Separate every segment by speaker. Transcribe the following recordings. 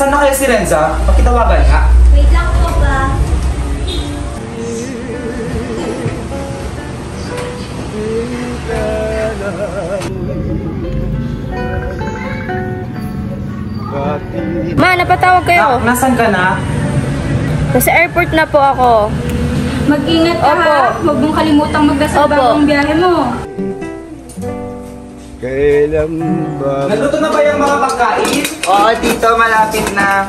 Speaker 1: Nasaan na kaya si Renza? Pakitawagan nga.
Speaker 2: Wait lang po ba?
Speaker 3: Ma, napatawag kayo.
Speaker 1: Nasaan ka na?
Speaker 3: Nasa airport na po ako.
Speaker 2: Mag-ingat ka ha. Huwag mong kalimutang magdasal bago ang biyahe mo.
Speaker 4: Kailan ba?
Speaker 1: Naluto na ba yung mga pagkain?
Speaker 5: Oo, tito, malapit na.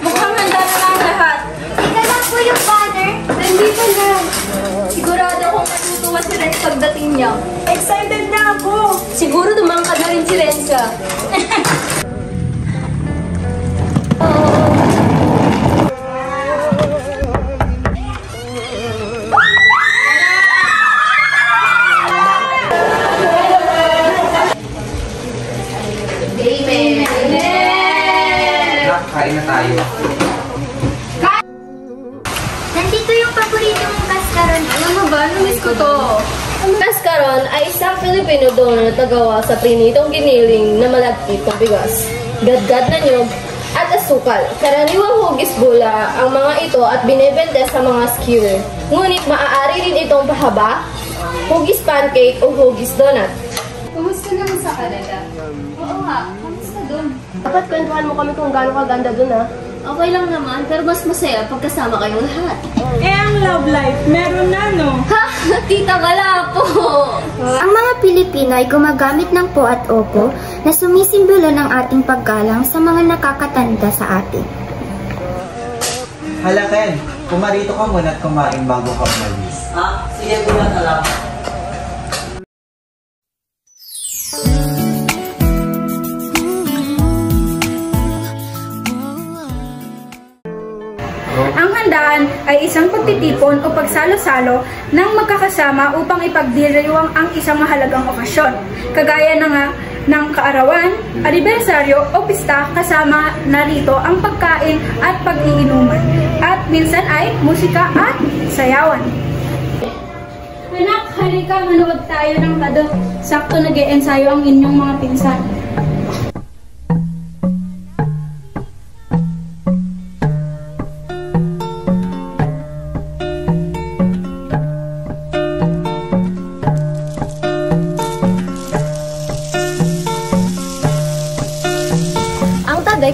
Speaker 2: Mukhang handa na lang lahat. Ika lang po yung banner. Nandito na. Sigurado akong matutuwa si Renz pagdating niya. Excited na ako. Siguro dumangkad na rin si Renza.
Speaker 1: Kain na tayo.
Speaker 2: Nandito yung paborito mong kaskaron. Alam mo ba? Namiss ko to.
Speaker 6: Ang kaskaron ay isang Filipino dono na tagawa sa prinitong giniling na malagkit na bigas, gadgad na nyog, at asukal. Karaniwang hugis bula ang mga ito at binebenta sa mga skewer. Ngunit maaari rin itong pahaba, hugis pancake o hugis donut.
Speaker 2: Kumusta naman sa Canada? Oo nga. Kamusta dun?
Speaker 6: Dapat kwentuhan mo kami kung gaano kaganda dun ha.
Speaker 2: Okay lang naman, pero mas masaya pagkasama kayong lahat.
Speaker 3: Ang love life, meron na no?
Speaker 2: Ha! Tita Gala po!
Speaker 7: Ang mga Pilipino ay gumagamit ng po at opo na sumisimbolo ng ating paggalang sa mga nakakatanda sa atin.
Speaker 5: Hala, Ken. Pumarito ka muna at kumain bago ka umalis.
Speaker 8: Sige, buwan na lang.
Speaker 3: Ang handaan ay isang pagtitipon o pagsalo-salo ng magkakasama upang ipagdiriwang ang isang mahalagang okasyon. Kagaya na nga ng kaarawan, anibersaryo o pista, kasama na rito ang pagkain at pag-iinuman. At minsan ay musika at sayawan. Anak, halika, manood tayo ng kado. Sakto nag-e-ensayo ang inyong mga pinsan.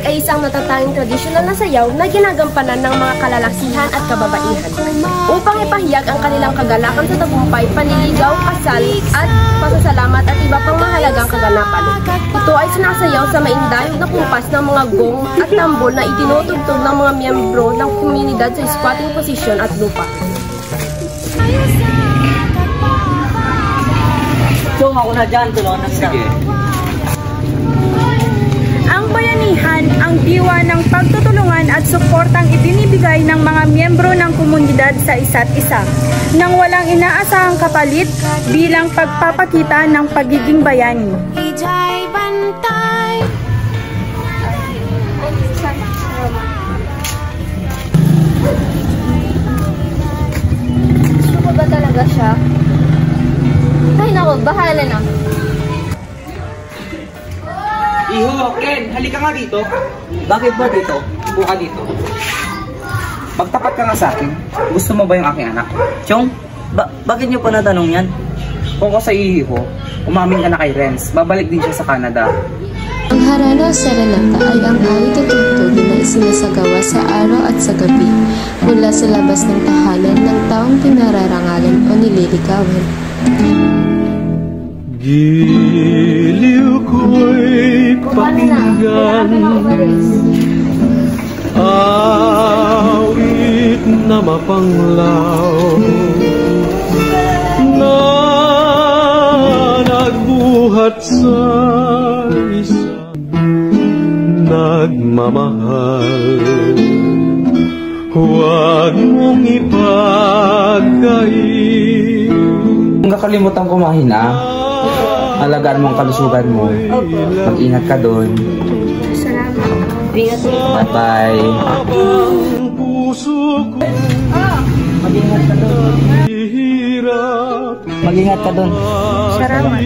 Speaker 6: Ay isang natatanging tradisyonal na sayaw na ginagampanan ng mga kalalasihan at kababaihan upang ipahayag ang kanilang kagalakan sa tagumpay, panliligaw, kasal at pasasalamat at iba pang mahalagang kaganapan. Ito ay sinasayaw sa maindayog na kumpas ng mga gong at tambol na itinutugtog ng mga miyembro ng komunidad sa squatting position at lupa.
Speaker 8: So, ako na dyan, tulungan na siya.
Speaker 3: Ang bayanihan, ang diwa ng pagtutulungan at suportang ibinibigay ng mga miyembro ng komunidad sa isa't isa, nang walang inaasahang kapalit bilang pagpapakita ng pagiging bayani.
Speaker 6: Gusto ko ba talaga siya? Ay naku, bahala na.
Speaker 1: Iho, Ken, halika nga dito.
Speaker 8: Bakit ba dito? Buka dito.
Speaker 1: Magtapat ka nga sa akin. Gusto mo ba yung aking anak?
Speaker 8: Chong, bakit niyo pa natanong yan?
Speaker 1: Kung ako sa iho, umamin ka na kay Renz. Babalik din siya sa Canada.
Speaker 9: Ang Harana Serenata ay ang awit at tugtugin na isinasagawa sa araw at sa gabi mula sa labas ng tahanan ng taong pinararangalan o nililigawan.
Speaker 4: Giliw ko'y pakinggan, awit na mapanglaw, na nagbuhat sa isang nagmamahal. Huwag mong ipagkain.
Speaker 1: Kung kakalimutan kumain na, alagaan mo ang kalusugan mo. Mag-ingat ka doon.
Speaker 3: Salamat.
Speaker 6: Ingat mo.
Speaker 1: Bye-bye.
Speaker 8: Mag-ingat ka doon.
Speaker 1: Mag-ingat ka doon.
Speaker 3: Salamat.